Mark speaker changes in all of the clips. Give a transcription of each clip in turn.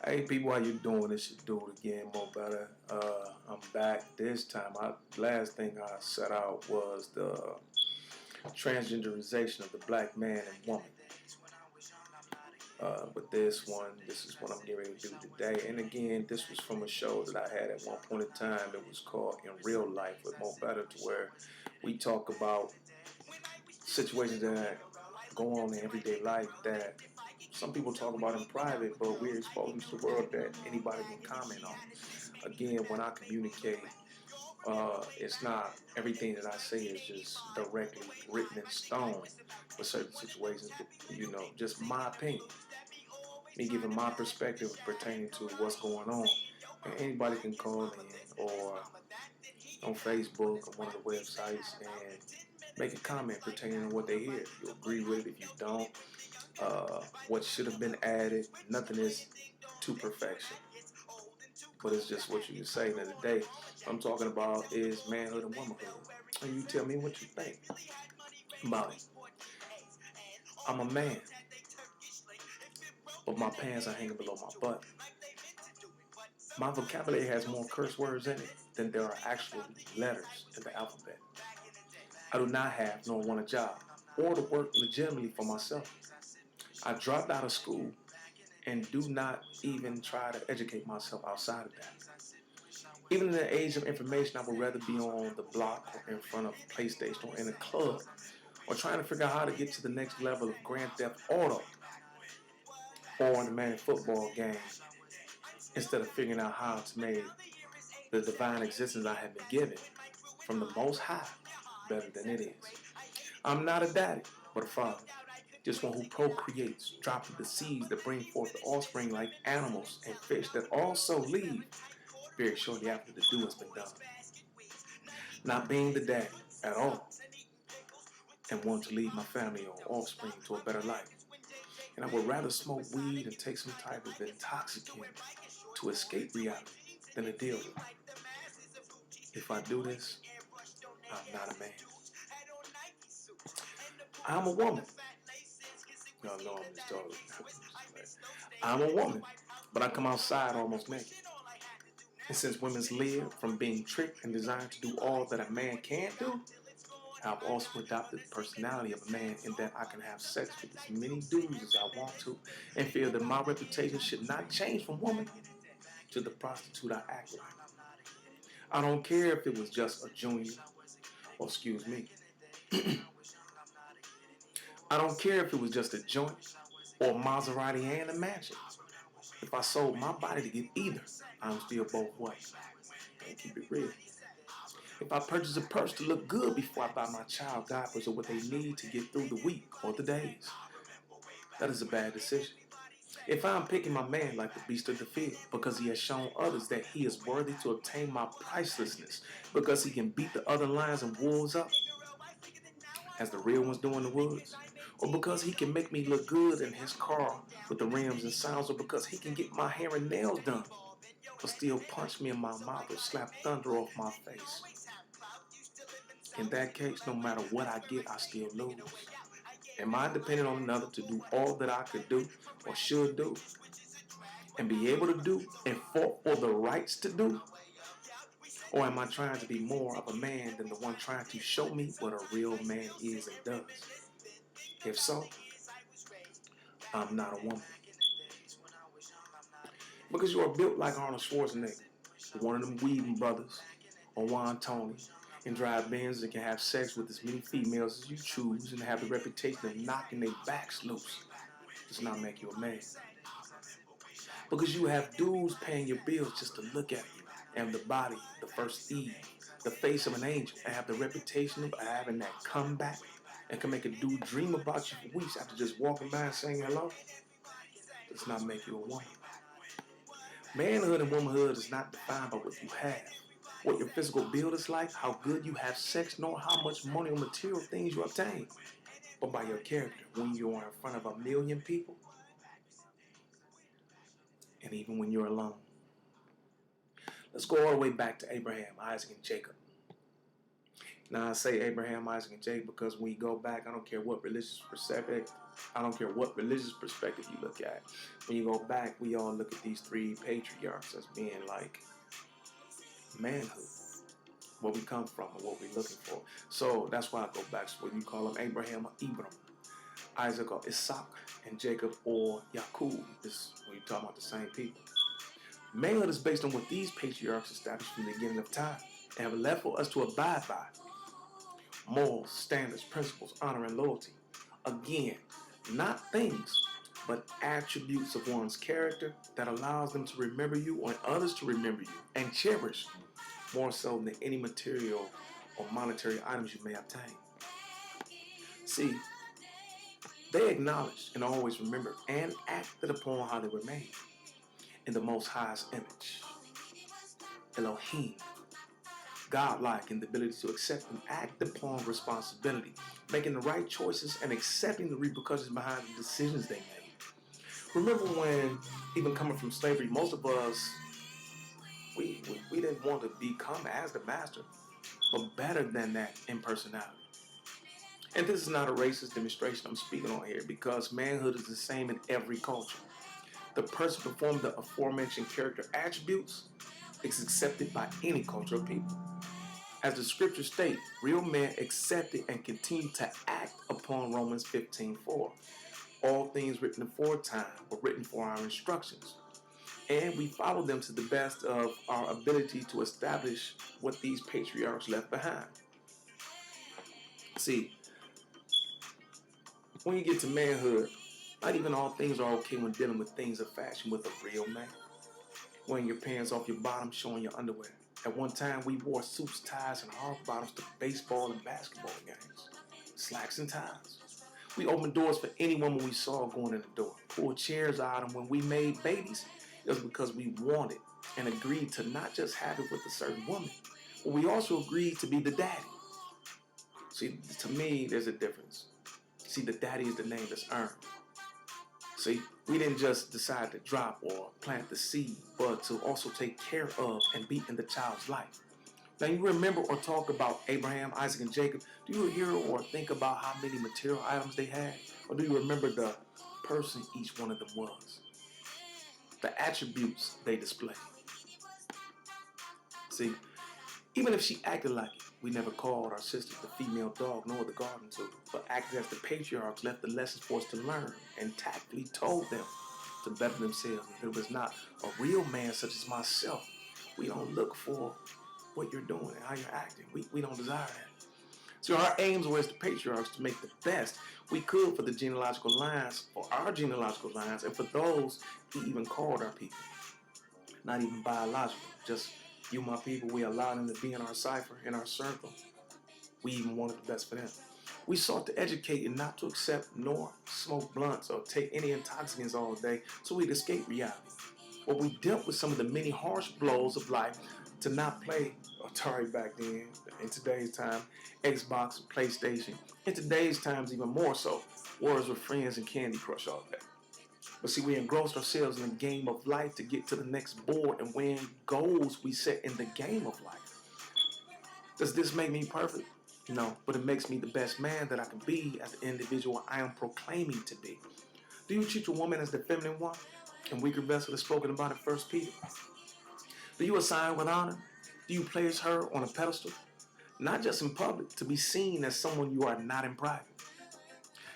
Speaker 1: Hey people, how you doing? This is Do It Again, More Better. I'm back this time. Last thing I set out was the transgenderization of the black man and woman. But this is what I'm getting ready to do today. And again, this was from a show that I had at one point in time. It was called In Real Life with More Better, to where we talk about situations that go on in everyday life that some people talk about in private, but we're exposing to the world that anybody can comment on. Again, when I communicate, it's not everything that I say is just directly written in stone for certain situations, but just my opinion, me giving my perspective pertaining to what's going on. And anybody can call in or on Facebook or one of the websites and make a comment pertaining to what they hear. If you agree with it, if you don't, what should have been added, nothing is to perfection. But it's just what you can say. Now today, I'm talking about is manhood and womanhood. And you tell me what you think about it. I'm a man, but my pants are hanging below my butt. My vocabulary has more curse words in it than there are actual letters in the alphabet. I do not have nor want a job or to work legitimately for myself. I dropped out of school and do not even try to educate myself outside of that. Even in the age of information, I would rather be on the block or in front of PlayStation or in a club or trying to figure out how to get to the next level of Grand Theft Auto or in the man football game instead of figuring out how to make the divine existence I have been given from the Most High better than it is. I'm not a daddy, but a father. Just one who procreates, dropping the seeds that bring forth the offspring like animals and fish that also leave very shortly after the dew has been done. Not being the daddy at all and want to lead my family or offspring to a better life. And I would rather smoke weed and take some type of intoxicant to escape reality than to deal with it. If I do this, I'm not a man. I'm a woman. Y'all know I'm just talking. I'm a woman, but I come outside almost naked. And since women's live from being tricked and designed to do all that a man can't do, I've also adopted the personality of a man in that I can have sex with as many dudes as I want to and feel that my reputation should not change from woman to the prostitute I act like. I don't care if it was just a junior, or excuse me, I don't care if it was just a joint or a Maserati and a mansion. If I sold my body to get either, I'm still both ways. And keep it real. If I purchase a purse to look good before I buy my child diapers or what they need to get through the week or the days, that is a bad decision. If I'm picking my man like the beast of the field because he has shown others that he is worthy to obtain my pricelessness because he can beat the other lions and wolves up as the real ones do in the woods, or because he can make me look good in his car with the rims and sounds, or because he can get my hair and nails done but still punch me in my mouth or slap thunder off my face. In that case, no matter what I get, I still lose. Am I dependent on another to do all that I could do or should do and be able to do and fought for the rights to do? Or am I trying to be more of a man than the one trying to show me what a real man is and does? If so, I'm not a woman. Because you are built like Arnold Schwarzenegger, one of them Weaving brothers, or Juan Tony, and drive Benz and can have sex with as many females as you choose and have the reputation of knocking their backs loose does not make you a man. Because you have dudes paying your bills just to look at you, and the body, the first Eve, the face of an angel, and have the reputation of having that comeback and can make a dude dream about you for weeks after just walking by and saying hello, does not make you a woman. Manhood and womanhood is not defined by what you have, what your physical build is like, how good you have sex, nor how much money or material things you obtain, but by your character when you are in front of a million people and even when you're alone. Let's go all the way back to Abraham, Isaac, and Jacob. Now I say Abraham, Isaac, and Jacob because when you go back, I don't care what religious I don't care what religious perspective you look at. When you go back, we all look at these three patriarchs as being like manhood, where we come from and what we're looking for. So that's why I go back to what you call them Abraham or Ibram, Isaac or Isaac, and Jacob or Yaqub. Is when you're talking about the same people. Manhood is based on what these patriarchs established from the beginning of time and have left for us to abide by. Morals, standards, principles, honor, and loyalty. Again, not things, but attributes of one's character that allows them to remember you or others to remember you and cherish more so than any material or monetary items you may obtain. See, they acknowledged and always remembered and acted upon how they were made in the Most High's image. Elohim, godlike in the ability to accept and act upon responsibility, making the right choices and accepting the repercussions behind the decisions they made. Remember when, even coming from slavery, most of us, we didn't want to become as the master, but better than that in personality. And this is not a racist demonstration I'm speaking on here because manhood is the same in every culture. The person performing the aforementioned character attributes is accepted by any culture of people. As the scriptures state, real men accepted and continue to act upon Romans 15:4. All things written aforetime were written for our instructions, and we follow them to the best of our ability to establish what these patriarchs left behind. See, when you get to manhood, not even all things are okay when dealing with things of fashion with a real man. Wearing your pants off your bottom, showing your underwear. At one time, we wore suits, ties, and hard bottoms to baseball and basketball games. Slacks and ties. We opened doors for any woman we saw going in the door. Pulled chairs out, and when we made babies, it was because we wanted and agreed to not just have it with a certain woman, but we also agreed to be the daddy. See, to me, there's a difference. See, the daddy is the name that's earned. See, we didn't just decide to drop or plant the seed, but to also take care of and be in the child's life. Now, you remember or talk about Abraham, Isaac, and Jacob. Do you hear or think about how many material items they had? Or do you remember the person each one of them was? The attributes they displayed. See, even if she acted like it, we never called our sisters the female dog nor the garden tool, but acted as the patriarchs left the lessons for us to learn and tactfully told them to better themselves. If it was not a real man such as myself, we don't look for what you're doing and how you're acting. We don't desire that. So our aims were as the patriarchs to make the best we could for the genealogical lines, for our genealogical lines, and for those he even called our people. Not even biological, just you, my people. We allowed them to be in our cipher, in our circle. We even wanted the best for them. We sought to educate and not to accept nor smoke blunts or take any intoxicants all day so we'd escape reality. Or we dealt with some of the many harsh blows of life to not play Atari back then, in today's time, Xbox, PlayStation, in today's times even more so, Wars with Friends and Candy Crush all day. But see, we engrossed ourselves in the game of life to get to the next board and win goals we set in the game of life. Does this make me perfect? No, but it makes me the best man that I can be as the individual I am proclaiming to be. Do you treat your woman as the feminine one and weaker vessel is spoken about in 1 Peter? Do you assign with honor? Do you place her on a pedestal? Not just in public, to be seen as someone you are not in private.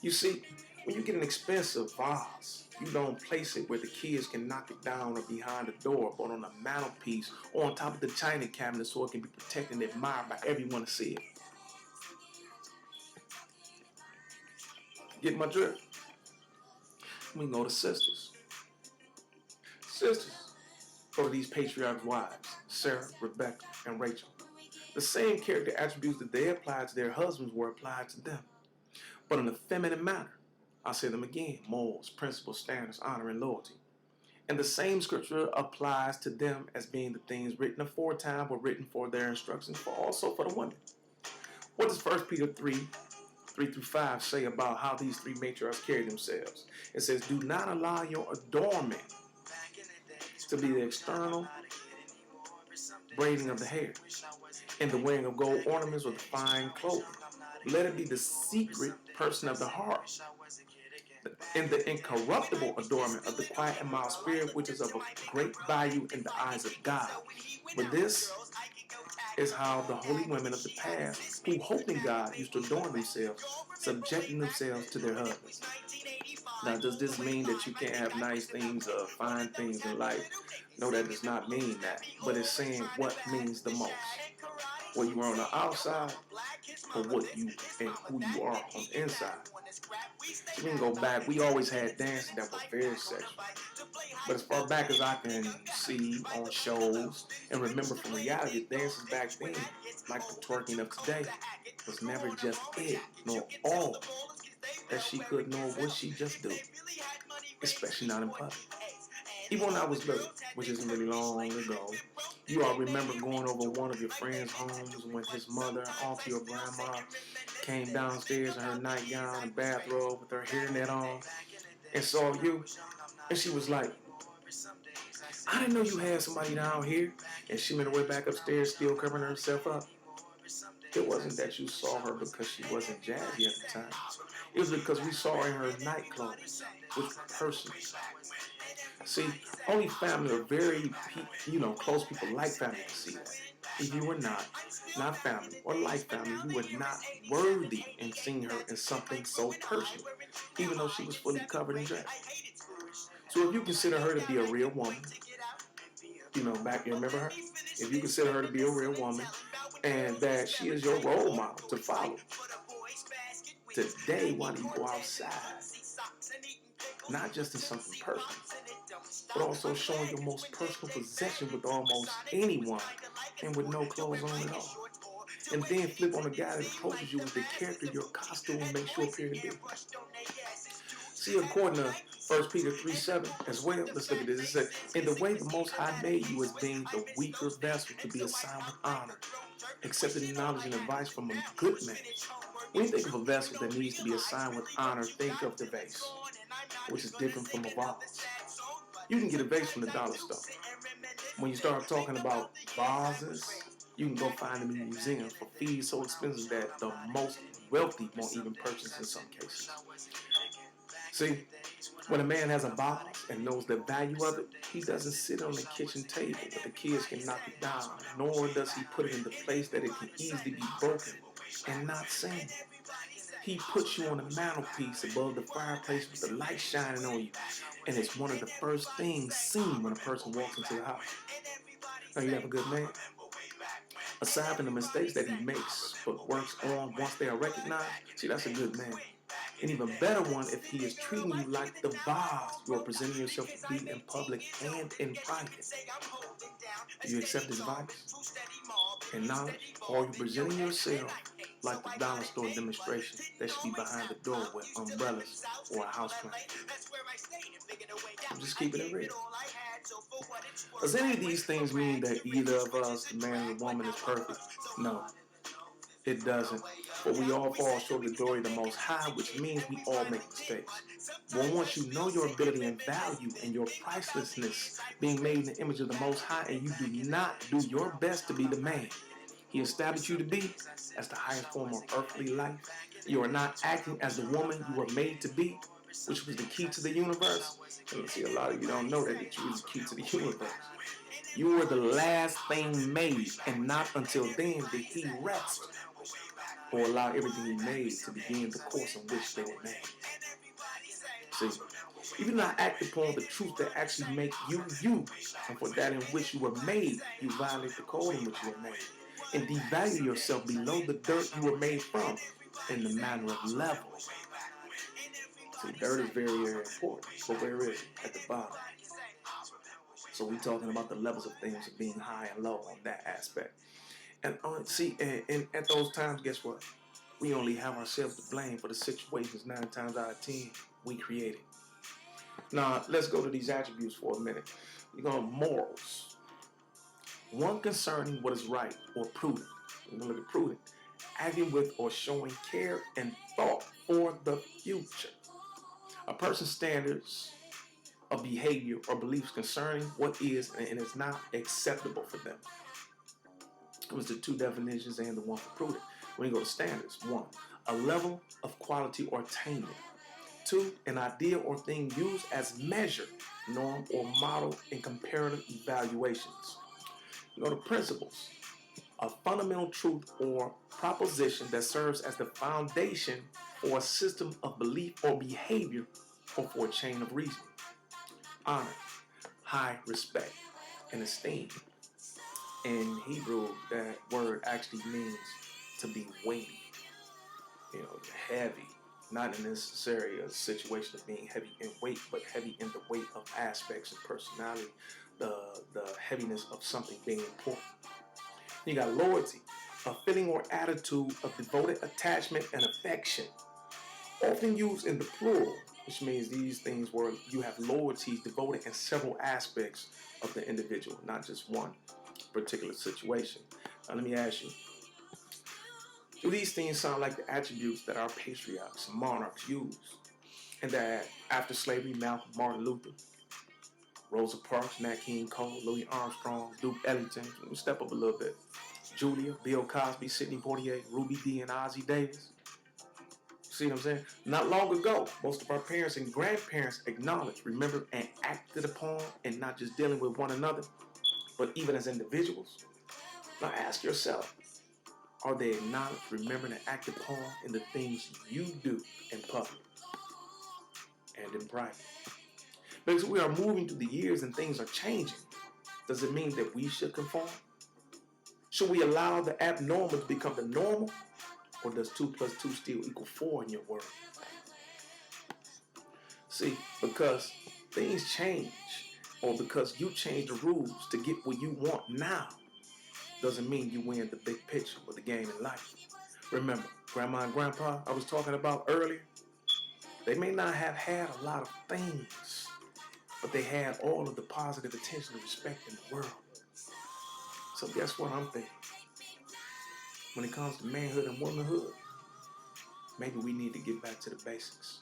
Speaker 1: You see, when you get an expensive vase, you don't place it where the kids can knock it down or behind the door, but on a mantelpiece or on top of the china cabinet so it can be protected and admired by everyone to see it. Get my drift? We can go to sisters. Sisters, go to these patriarch wives, Sarah, Rebecca, and Rachel. The same character attributes that they applied to their husbands were applied to them, but in a feminine manner. I'll say them again: morals, principles, standards, honor, and loyalty. And the same scripture applies to them as being the things written aforetime were written for their instructions, but also for the women. What does 1 Peter 3:3-5 say about how these three matriarchs carry themselves? It says, do not allow your adornment to be the external braiding of the hair and the wearing of gold ornaments or the fine clothing. Let it be the secret person of the heart, in the incorruptible adornment of the quiet and mild spirit, which is of a great value in the eyes of God. But this is how the holy women of the past, who hope in God, used to adorn themselves, subjecting themselves to their husbands. Now, does this mean that you can't have nice things or fine things in life? No, that does not mean that. But it's saying what means the most. What you are on the outside or what you and who you are on the inside. So we can go back. We always had dances that was very sexual. But as far back as I can see on shows and remember from reality, dances back then, like the twerking of today, was never just it, nor all that she could, nor would she just do, especially not in public. Even when I was little, which isn't really long ago, you all remember going over one of your friends' homes when his mother, auntie, or grandma came downstairs in her nightgown and bathrobe with her hairnet on and saw you, and she was like, I didn't know you had somebody down here. And she went her way back upstairs, still covering herself up. It wasn't that you saw her because she wasn't jazzy at the time. It was because we saw her in her night clothes, which were personal. See, only family or very, close people like family to see that. If you were not family or like family, you were not worthy in seeing her in something so personal, even though she was fully covered in dress. So if you consider her to be a real woman, back you remember her? If you consider her to be a real woman and that she is your role model to follow, today why do you go outside? Not just in something personal, but also showing your most personal possession with almost anyone and with no clothes on at all. And then flip on the guy that approaches you with the character your costume makes you appear to be. See, according to 1 Peter 3:7 as well, let's look at this. It said, in the way the Most High made you as being the weaker vessel to be assigned with honor, accepting knowledge and advice from a good man. When you think of a vessel that needs to be assigned with honor, think of the vase, which is different from a vase. You can get a vase from the dollar store. When you start talking about vases, you can go find them in museums for fees so expensive that the most wealthy won't even purchase in some cases. See, when a man has a vase and knows the value of it, he doesn't sit on the kitchen table where the kids can knock it down, nor does he put it in the place that it can easily be broken and not seen. He puts you on the mantelpiece above the fireplace with the light shining on you, and it's one of the first things seen when a person walks into the house. Now you have a good man. Aside from the mistakes that he makes but works on once they are recognized, see, that's a good man. An even better one if he is treating you like the vase you are presenting yourself to be in public and in private. Do you accept his advice and knowledge, or are you presenting yourself like the dollar store demonstration that should be behind the door with umbrellas or a house plant? I'm just keeping it real. Does any of these things mean that either of us, the man or the woman, is perfect? No, it doesn't. But we all fall short of the glory of the Most High, which means we all make mistakes. But once you know your ability and value and your pricelessness, being made in the image of the Most High, and you do not do your best to be the man He established you to be as the highest form of earthly life, you are not acting as the woman you were made to be, which was the key to the universe. And see, a lot of you don't know that you was the key to the universe. You were the last thing made, and not until then did he rest or allow everything he made to begin the course in which they were made. See, you do not act upon the truth that actually makes you you, and for that in which you were made, you violate the code in which you were made, and devalue yourself below the dirt you were made from in the manner of level. See, dirt is very, very important, but where is it? At the bottom. So we're talking about the levels of things of being high and low on that aspect. And and at those times, guess what? We only have ourselves to blame for the situations 9 times out of 10 we created. Now, let's go to these attributes for a minute. We're going to morals. One concerning what is right or prudent. We're going to look at prudent. Acting with or showing care and thought for the future. A person's standards of behavior or beliefs concerning what is and is not acceptable for them. It was the 2 definitions and the one for prudent. When you go to standards, 1, a level of quality or attainment. 2, an idea or thing used as measure, norm, or model in comparative evaluations. The principles, a fundamental truth or proposition that serves as the foundation for a system of belief or behavior or for a chain of reasoning. Honor, high respect, and esteem. In Hebrew, that word actually means to be weighty, heavy. Not in necessarily a situation of being heavy in weight, but heavy in the weight of aspects and personality, the heaviness of something being important. You got loyalty, a feeling or attitude of devoted attachment and affection, often used in the plural, which means these things where you have loyalties devoted in several aspects of the individual, not just one particular situation. Now let me ask you, do these things sound like the attributes that our patriarchs and monarchs used? And that after slavery, Malcolm, Martin Luther, Rosa Parks, Nat King Cole, Louis Armstrong, Duke Ellington, let me step up a little bit, Julia, Bill Cosby, Sidney Poitier, Ruby Dee, and Ozzie Davis. See what I'm saying? Not long ago, most of our parents and grandparents acknowledged, remembered, and acted upon, and not just dealing with one another, but even as individuals. Now ask yourself, are they acknowledged, remembered, and acted upon in the things you do in public and in private? Because we are moving through the years and things are changing. Does it mean that we should conform? Should we allow the abnormal to become the normal? Or does 2 plus 2 still equal 4 in your world? See, because things change, or because you change the rules to get what you want now, doesn't mean you win the big picture of the game in life. Remember, Grandma and Grandpa I was talking about earlier, they may not have had a lot of things, but they had all of the positive attention and respect in the world. So guess what I'm thinking? When it comes to manhood and womanhood, maybe we need to get back to the basics.